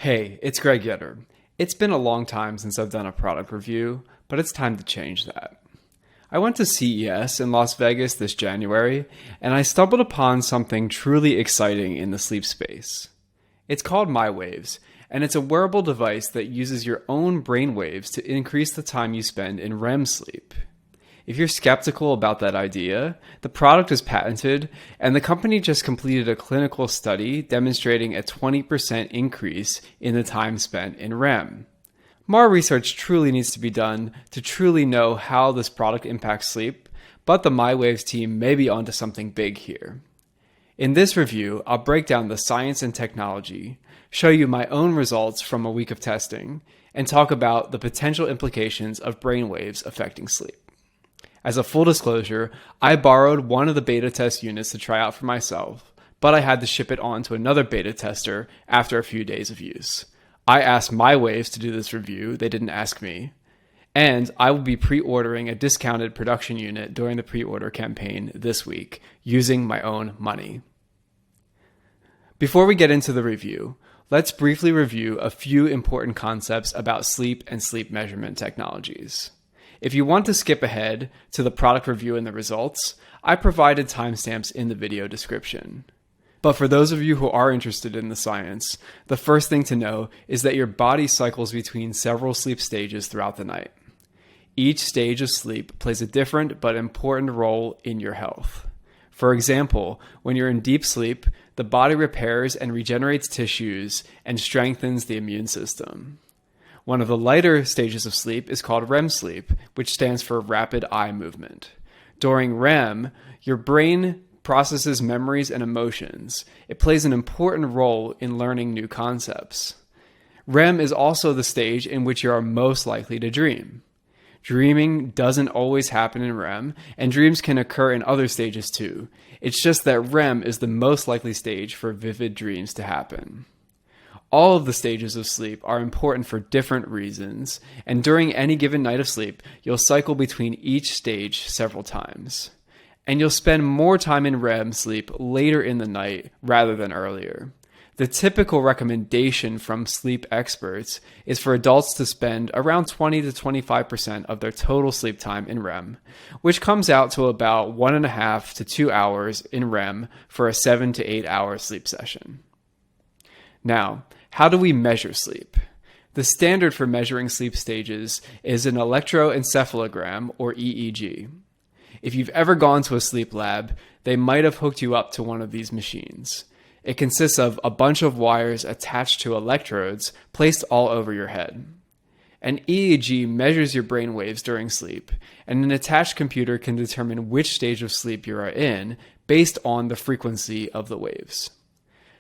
Hey, it's Greg Yetter. It's been a long time since I've done a product review, but it's time to change that. I went to CES in Las Vegas this January, and I stumbled upon something truly exciting in the sleep space. It's called myWaves, and it's a wearable device that uses your own brainwaves to increase the time you spend in REM sleep. If you're skeptical about that idea, the product is patented, and the company just completed a clinical study demonstrating a 20% increase in the time spent in REM. More research truly needs to be done to truly know how this product impacts sleep, but the myWaves team may be onto something big here. In this review, I'll break down the science and technology, show you my own results from a week of testing, and talk about the potential implications of brainwaves affecting sleep. As a full disclosure, I borrowed one of the beta test units to try out for myself, but I had to ship it on to another beta tester after a few days of use. I asked myWaves to do this review, they didn't ask me, and I will be pre-ordering a discounted production unit during the pre-order campaign this week, using my own money. Before we get into the review, let's briefly review a few important concepts about sleep and sleep measurement technologies. If you want to skip ahead to the product review and the results, I provided timestamps in the video description. But for those of you who are interested in the science, the first thing to know is that your body cycles between several sleep stages throughout the night. Each stage of sleep plays a different but important role in your health. For example, when you're in deep sleep, the body repairs and regenerates tissues and strengthens the immune system. One of the lighter stages of sleep is called REM sleep, which stands for rapid eye movement. During REM, your brain processes memories and emotions. It plays an important role in learning new concepts. REM is also the stage in which you are most likely to dream. Dreaming doesn't always happen in REM, and dreams can occur in other stages too. It's just that REM is the most likely stage for vivid dreams to happen. All of the stages of sleep are important for different reasons, and during any given night of sleep, you'll cycle between each stage several times. And you'll spend more time in REM sleep later in the night rather than earlier. The typical recommendation from sleep experts is for adults to spend around 20 to 25% of their total sleep time in REM, which comes out to about 1.5 to 2 hours in REM for a 7 to 8 hour sleep session. Now, how do we measure sleep? The standard for measuring sleep stages is an electroencephalogram, or EEG. If you've ever gone to a sleep lab, they might have hooked you up to one of these machines. It consists of a bunch of wires attached to electrodes placed all over your head. An EEG measures your brain waves during sleep, and an attached computer can determine which stage of sleep you are in based on the frequency of the waves.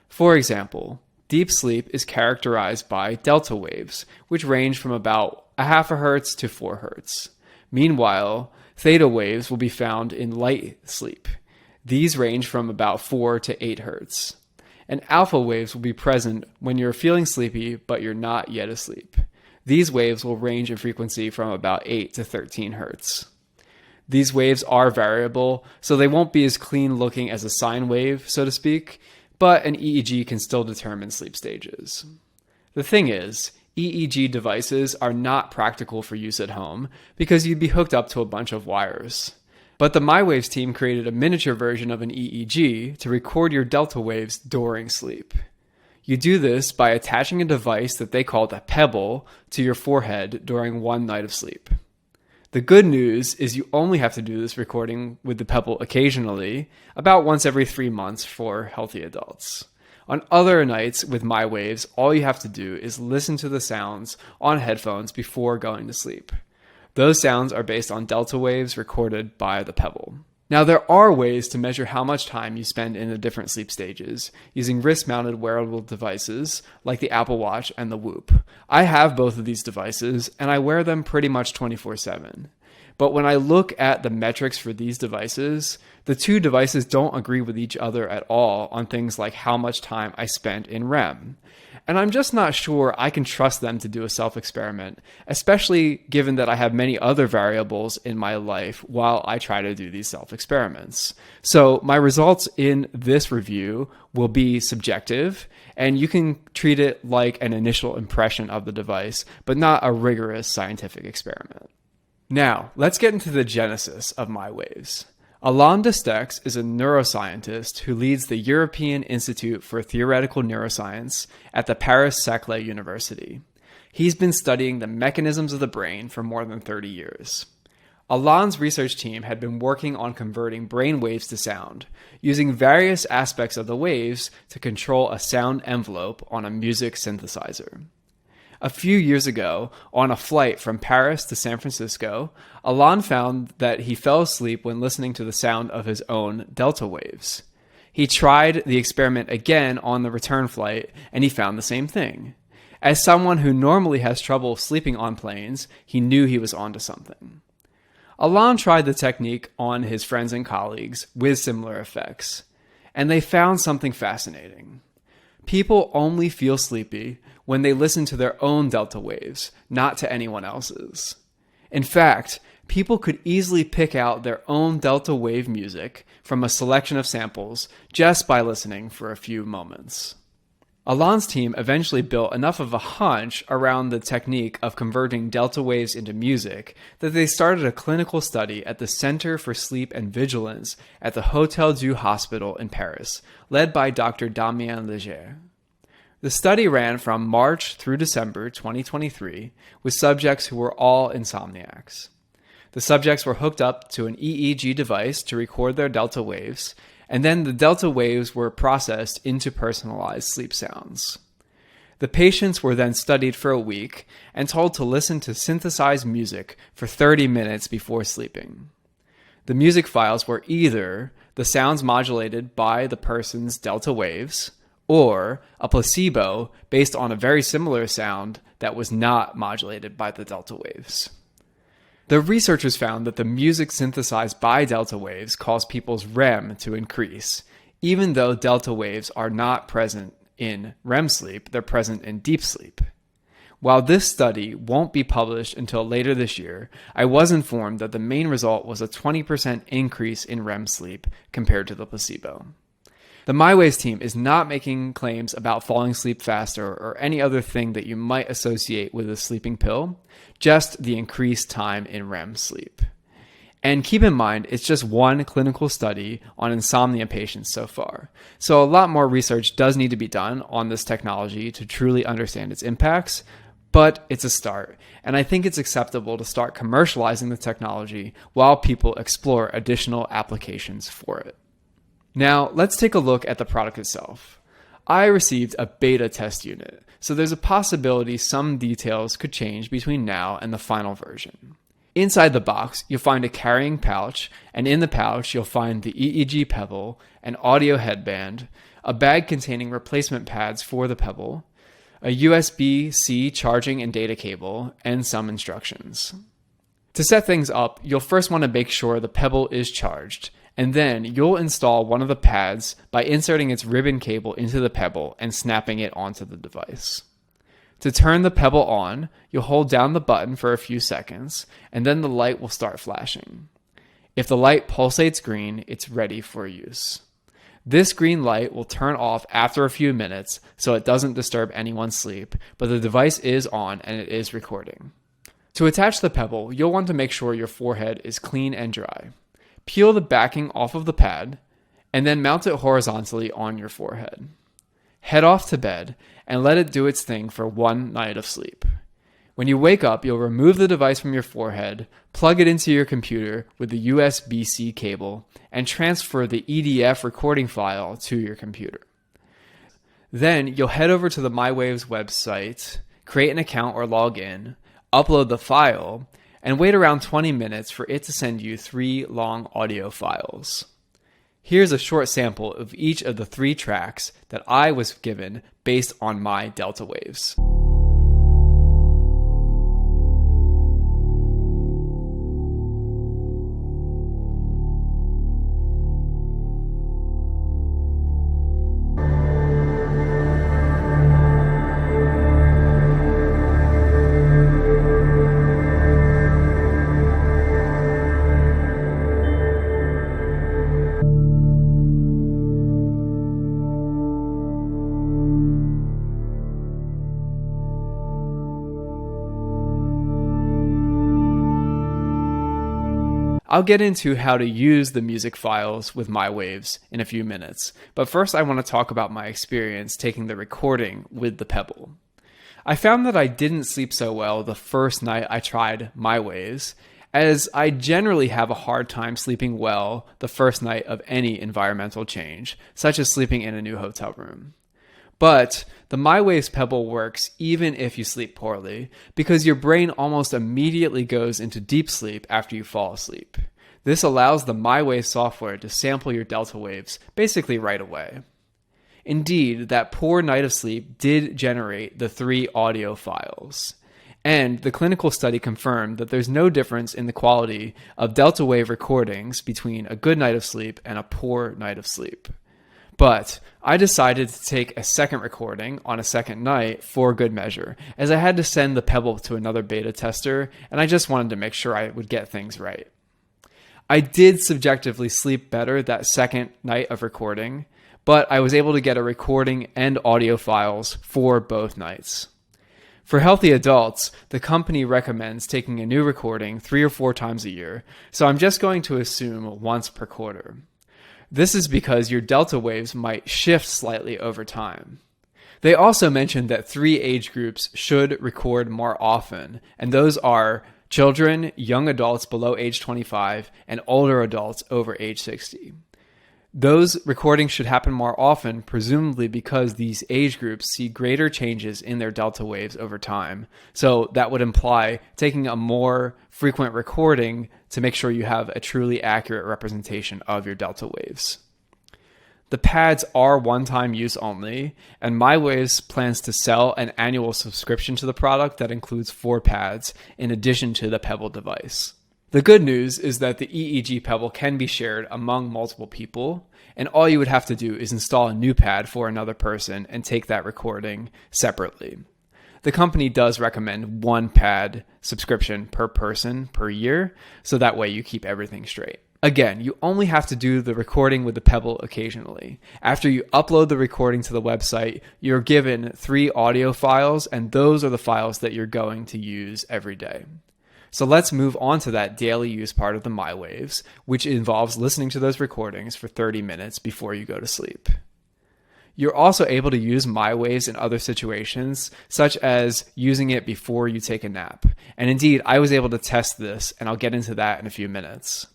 For example, deep sleep is characterized by delta waves, which range from about 0.5 Hz to 4 Hz. Meanwhile, theta waves will be found in light sleep. These range from about 4 to 8 Hz. And alpha waves will be present when you're feeling sleepy but you're not yet asleep. These waves will range in frequency from about 8 to 13 Hz. These waves are variable, so they won't be as clean looking as a sine wave, so to speak, but an EEG can still determine sleep stages. The thing is, EEG devices are not practical for use at home because you'd be hooked up to a bunch of wires. But the myWaves team created a miniature version of an EEG to record your delta waves during sleep. You do this by attaching a device that they call the Pebble to your forehead during one night of sleep. The good news is you only have to do this recording with the Pebble occasionally, about once every 3 months for healthy adults. On other nights with myWaves, all you have to do is listen to the sounds on headphones before going to sleep. Those sounds are based on delta waves recorded by the Pebble. Now, there are ways to measure how much time you spend in the different sleep stages using wrist-mounted wearable devices like the Apple Watch and the Whoop. I have both of these devices, and I wear them pretty much 24/7. But when I look at the metrics for these devices, the two devices don't agree with each other at all on things like how much time I spent in REM. and I'm just not sure I can trust them to do a self-experiment, especially given that I have many other variables in my life while I try to do these self-experiments. So my results in this review will be subjective, and you can treat it like an initial impression of the device, but not a rigorous scientific experiment. Now, let's get into the genesis of myWaves. Alain Destex is a neuroscientist who leads the European Institute for Theoretical Neuroscience at the Paris-Saclay University. He's been studying the mechanisms of the brain for more than 30 years. Alain's research team had been working on converting brain waves to sound, using various aspects of the waves to control a sound envelope on a music synthesizer. A few years ago, on a flight from Paris to San Francisco, Alain found that he fell asleep when listening to the sound of his own delta waves. He tried the experiment again on the return flight, and he found the same thing. As someone who normally has trouble sleeping on planes, he knew he was onto something. Alain tried the technique on his friends and colleagues with similar effects, and they found something fascinating. People only feel sleepy when they listen to their own delta waves, not to anyone else's. In fact, people could easily pick out their own delta wave music from a selection of samples just by listening for a few moments. Alain's team eventually built enough of a hunch around the technique of converting delta waves into music that they started a clinical study at the Center for Sleep and Vigilance at the Hôtel du Hospital in Paris, led by Dr. Damien Lange. The study ran from March through December 2023 with subjects who were all insomniacs. The subjects were hooked up to an EEG device to record their delta waves, and then the delta waves were processed into personalized sleep sounds. The patients were then studied for a week and told to listen to synthesized music for 30 minutes before sleeping. The music files were either the sounds modulated by the person's delta waves, or a placebo based on a very similar sound that was not modulated by the delta waves. The researchers found that the music synthesized by delta waves caused people's REM to increase, even though delta waves are not present in REM sleep, they're present in deep sleep. While this study won't be published until later this year, I was informed that the main result was a 20% increase in REM sleep compared to the placebo. The myWaves team is not making claims about falling asleep faster or any other thing that you might associate with a sleeping pill, just the increased time in REM sleep. And keep in mind, it's just one clinical study on insomnia patients so far. So a lot more research does need to be done on this technology to truly understand its impacts, but it's a start. And I think it's acceptable to start commercializing the technology while people explore additional applications for it. Now, let's take a look at the product itself. I received a beta test unit, so there's a possibility some details could change between now and the final version. Inside the box, you'll find a carrying pouch, and in the pouch, you'll find the EEG Pebble, an audio headband, a bag containing replacement pads for the Pebble, a USB-C charging and data cable, and some instructions. To set things up, you'll first want to make sure the Pebble is charged, and then you'll install one of the pads by inserting its ribbon cable into the Pebble and snapping it onto the device. To turn the Pebble on, you'll hold down the button for a few seconds, and then the light will start flashing. If the light pulsates green, it's ready for use. This green light will turn off after a few minutes so it doesn't disturb anyone's sleep, but the device is on and it is recording. To attach the Pebble, you'll want to make sure your forehead is clean and dry. Peel the backing off of the pad, and then mount it horizontally on your forehead. Head off to bed, and let it do its thing for one night of sleep. When you wake up, you'll remove the device from your forehead, plug it into your computer with the USB-C cable, and transfer the EDF recording file to your computer. Then you'll head over to the myWaves website, create an account or log in, upload the file, and wait around 20 minutes for it to send you 3 long audio files. Here's a short sample of each of the 3 tracks that I was given based on my delta waves. I'll get into how to use the music files with myWaves in a few minutes, but first I want to talk about my experience taking the recording with the Pebble. I found that I didn't sleep so well the first night I tried myWaves, as I generally have a hard time sleeping well the first night of any environmental change, such as sleeping in a new hotel room. But the myWaves Pebble works even if you sleep poorly, because your brain almost immediately goes into deep sleep after you fall asleep. This allows the myWaves software to sample your delta waves basically right away. Indeed, that poor night of sleep did generate the 3 audio files. And the clinical study confirmed that there's no difference in the quality of delta wave recordings between a good night of sleep and a poor night of sleep. But I decided to take a second recording on a second night for good measure, as I had to send the Pebble to another beta tester, and I just wanted to make sure I would get things right. I did subjectively sleep better that second night of recording, but I was able to get a recording and audio files for both nights. For healthy adults, the company recommends taking a new recording 3 or 4 times a year, so I'm just going to assume once per quarter. This is because your delta waves might shift slightly over time. They also mentioned that 3 age groups should record more often, and those are children, young adults below age 25, and older adults over age 60. Those recordings should happen more often, presumably because these age groups see greater changes in their delta waves over time. So that would imply taking a more frequent recording to make sure you have a truly accurate representation of your delta waves. The pads are one-time use only, and myWaves plans to sell an annual subscription to the product that includes 4 pads in addition to the Pebble device. The good news is that the EEG Pebble can be shared among multiple people, and all you would have to do is install a new pad for another person and take that recording separately. The company does recommend 1 pad subscription per person per year, so that way you keep everything straight. Again, you only have to do the recording with the Pebble occasionally. After you upload the recording to the website, you're given 3 audio files, and those are the files that you're going to use every day. So let's move on to that daily use part of the myWaves, which involves listening to those recordings for 30 minutes before you go to sleep. You're also able to use myWaves in other situations, such as using it before you take a nap. And indeed, I was able to test this, and I'll get into that in a few minutes.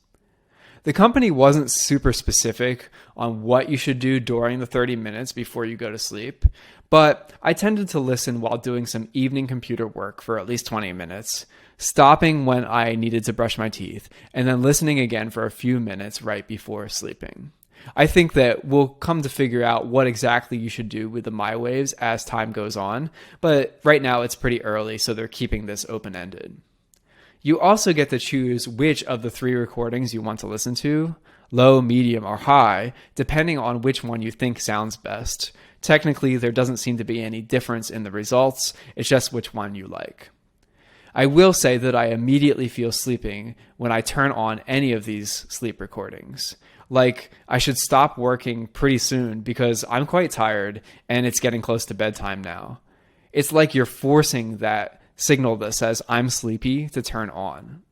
The company wasn't super specific on what you should do during the 30 minutes before you go to sleep, but I tended to listen while doing some evening computer work for at least 20 minutes, stopping when I needed to brush my teeth, and then listening again for a few minutes right before sleeping. I think that we'll come to figure out what exactly you should do with the myWaves as time goes on, but right now it's pretty early, so they're keeping this open-ended. You also get to choose which of the 3 recordings you want to listen to, low, medium, or high, depending on which one you think sounds best. Technically, there doesn't seem to be any difference in the results, it's just which one you like. I will say that I immediately feel sleeping when I turn on any of these sleep recordings. Like, I should stop working pretty soon because I'm quite tired and it's getting close to bedtime now. It's like you're forcing that signal that says I'm sleepy to turn on.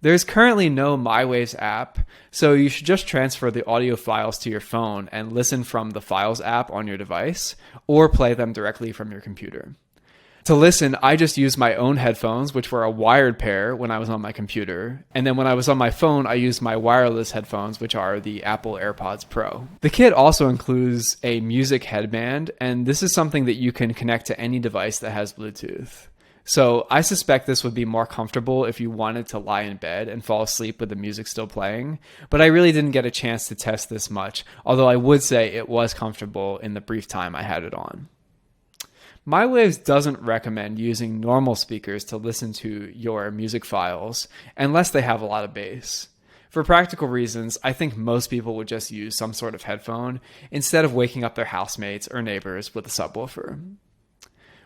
There's currently no myWaves app, so you should just transfer the audio files to your phone and listen from the Files app on your device, or play them directly from your computer. To listen, I just used my own headphones, which were a wired pair when I was on my computer. And then when I was on my phone, I used my wireless headphones, which are the Apple AirPods Pro. The kit also includes a music headband, and this is something that you can connect to any device that has Bluetooth. So I suspect this would be more comfortable if you wanted to lie in bed and fall asleep with the music still playing, but I really didn't get a chance to test this much, although I would say it was comfortable in the brief time I had it on. myWaves doesn't recommend using normal speakers to listen to your music files unless they have a lot of bass. For practical reasons, I think most people would just use some sort of headphone instead of waking up their housemates or neighbors with a subwoofer.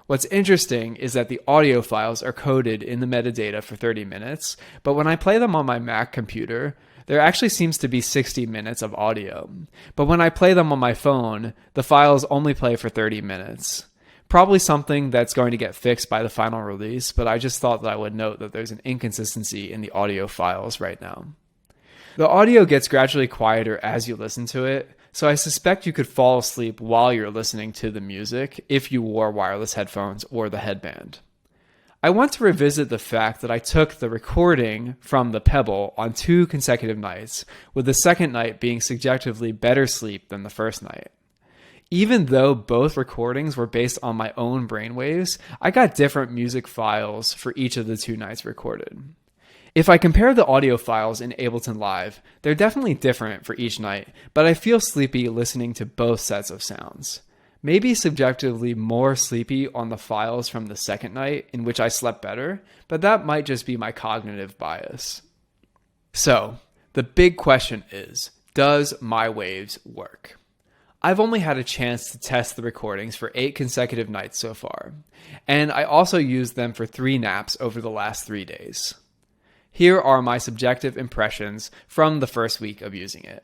What's interesting is that the audio files are coded in the metadata for 30 minutes, but when I play them on my Mac computer, there actually seems to be 60 minutes of audio. But when I play them on my phone, the files only play for 30 minutes. Probably something that's going to get fixed by the final release, but I just thought that I would note that there's an inconsistency in the audio files right now. The audio gets gradually quieter as you listen to it, so I suspect you could fall asleep while you're listening to the music if you wore wireless headphones or the headband. I want to revisit the fact that I took the recording from the Pebble on 2 consecutive nights, with the second night being subjectively better sleep than the first night. Even though both recordings were based on my own brainwaves, I got different music files for each of the 2 nights recorded. If I compare the audio files in Ableton Live, they're definitely different for each night, but I feel sleepy listening to both sets of sounds. Maybe subjectively more sleepy on the files from the second night, in which I slept better, but that might just be my cognitive bias. So, the big question is, does myWaves work? I've only had a chance to test the recordings for 8 consecutive nights so far, and I also used them for 3 naps over the last 3 days. Here are my subjective impressions from the first week of using it.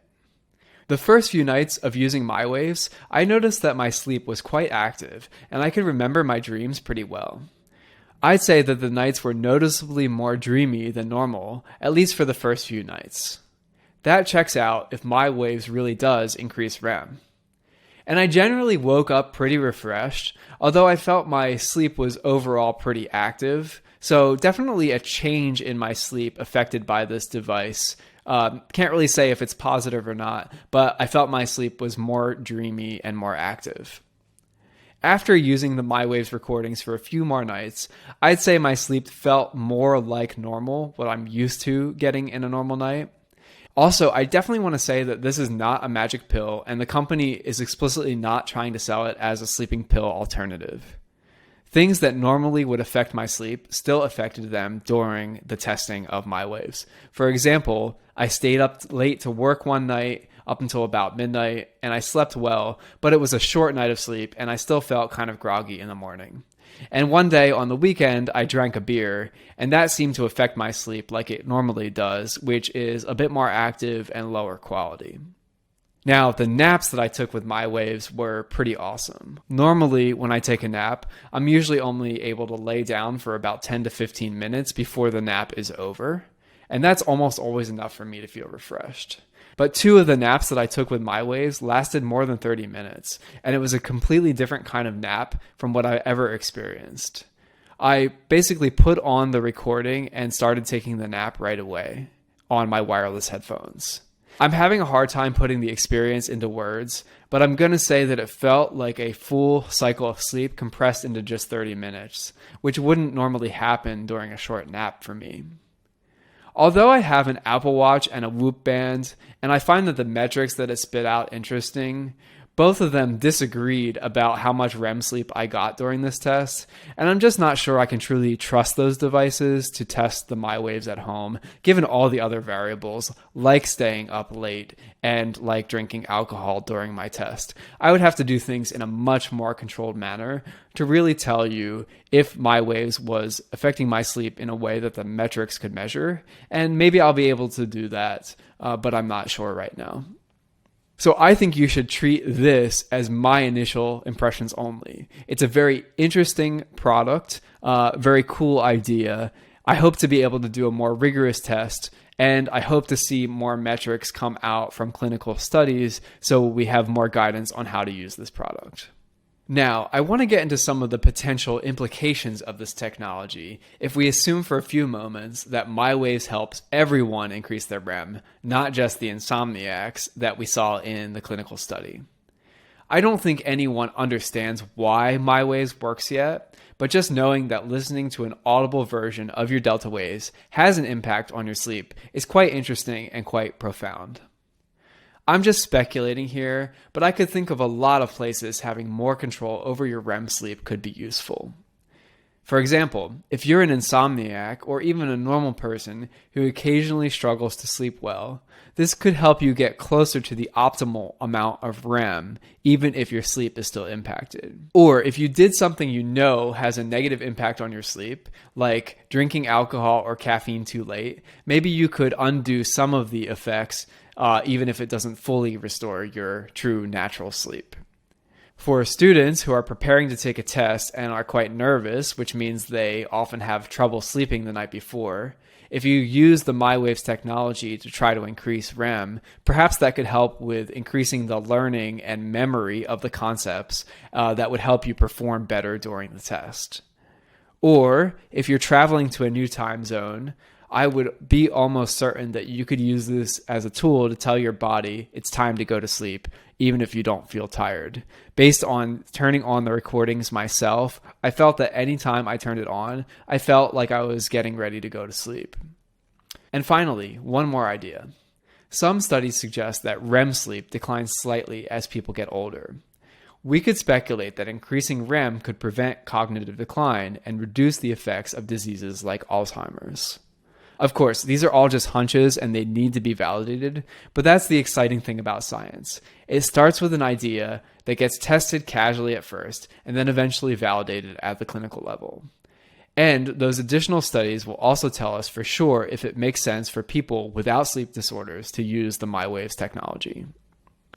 The first few nights of using myWaves, I noticed that my sleep was quite active, and I could remember my dreams pretty well. I'd say that the nights were noticeably more dreamy than normal, at least for the first few nights. That checks out if myWaves really does increase REM. And I generally woke up pretty refreshed, although I felt my sleep was overall pretty active. So definitely a change in my sleep affected by this device. Can't really say if it's positive or not, but I felt my sleep was more dreamy and more active. After using the myWaves recordings for a few more nights, I'd say my sleep felt more like normal, what I'm used to getting in a normal night. Also, I definitely want to say that this is not a magic pill, and the company is explicitly not trying to sell it as a sleeping pill alternative. Things that normally would affect my sleep still affected them during the testing of myWaves. For example, I stayed up late to work one night up until about midnight, and I slept well, but it was a short night of sleep, and I still felt kind of groggy in the morning. And one day on the weekend, I drank a beer, and that seemed to affect my sleep like it normally does, which is a bit more active and lower quality. Now, the naps that I took with myWaves were pretty awesome. Normally, when I take a nap, I'm usually only able to lay down for about 10 to 15 minutes before the nap is over, and that's almost always enough for me to feel refreshed. But 2 of the naps that I took with myWaves lasted more than 30 minutes, and it was a completely different kind of nap from what I ever experienced. I basically put on the recording and started taking the nap right away on my wireless headphones. I'm having a hard time putting the experience into words, but I'm going to say that it felt like a full cycle of sleep compressed into just 30 minutes, which wouldn't normally happen during a short nap for me. Although I have an Apple Watch and a Whoop band, and I find that the metrics that it spit out interesting, both of them disagreed about how much REM sleep I got during this test, and I'm just not sure I can truly trust those devices to test the myWaves at home, given all the other variables, like staying up late and like drinking alcohol during my test. I would have to do things in a much more controlled manner to really tell you if myWaves was affecting my sleep in a way that the metrics could measure, and maybe I'll be able to do that, but I'm not sure right now. So I think you should treat this as my initial impressions only. It's a very interesting product, very cool idea. I hope to be able to do a more rigorous test, and I hope to see more metrics come out from clinical studies so we have more guidance on how to use this product. Now, I want to get into some of the potential implications of this technology if we assume for a few moments that myWaves helps everyone increase their REM, not just the insomniacs that we saw in the clinical study. I don't think anyone understands why myWaves works yet, but just knowing that listening to an audible version of your delta waves has an impact on your sleep is quite interesting and quite profound. I'm just speculating here, but I could think of a lot of places having more control over your REM sleep could be useful. For example, if you're an insomniac or even a normal person who occasionally struggles to sleep well, this could help you get closer to the optimal amount of REM, even if your sleep is still impacted. Or if you did something you know has a negative impact on your sleep, like drinking alcohol or caffeine too late, maybe you could undo some of the effects even if it doesn't fully restore your true natural sleep. For students who are preparing to take a test and are quite nervous, which means they often have trouble sleeping the night before, if you use the myWaves technology to try to increase REM, perhaps that could help with increasing the learning and memory of the concepts that would help you perform better during the test. Or if you're traveling to a new time zone, I would be almost certain that you could use this as a tool to tell your body it's time to go to sleep, even if you don't feel tired. Based on turning on the recordings myself, I felt that anytime I turned it on, I felt like I was getting ready to go to sleep. And finally, one more idea. Some studies suggest that REM sleep declines slightly as people get older. We could speculate that increasing REM could prevent cognitive decline and reduce the effects of diseases like Alzheimer's. Of course, these are all just hunches and they need to be validated, but that's the exciting thing about science. It starts with an idea that gets tested casually at first and then eventually validated at the clinical level. And those additional studies will also tell us for sure if it makes sense for people without sleep disorders to use the myWaves technology.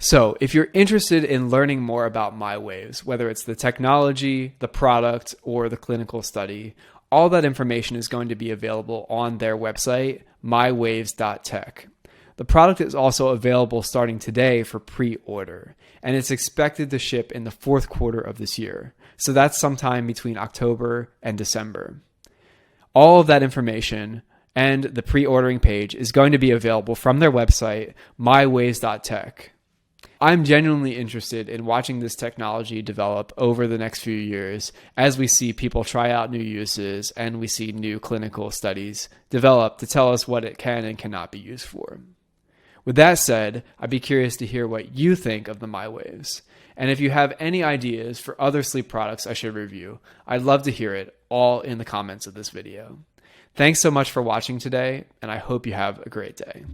So, if you're interested in learning more about myWaves, whether it's the technology, the product, or the clinical study, all that information is going to be available on their website, mywaves.tech. The product is also available starting today for pre-order, and it's expected to ship in the fourth quarter of this year. So that's sometime between October and December. All of that information and the pre-ordering page is going to be available from their website, mywaves.tech. I'm genuinely interested in watching this technology develop over the next few years as we see people try out new uses and we see new clinical studies develop to tell us what it can and cannot be used for. With that said, I'd be curious to hear what you think of the myWaves. And if you have any ideas for other sleep products I should review, I'd love to hear it all in the comments of this video. Thanks so much for watching today, and I hope you have a great day.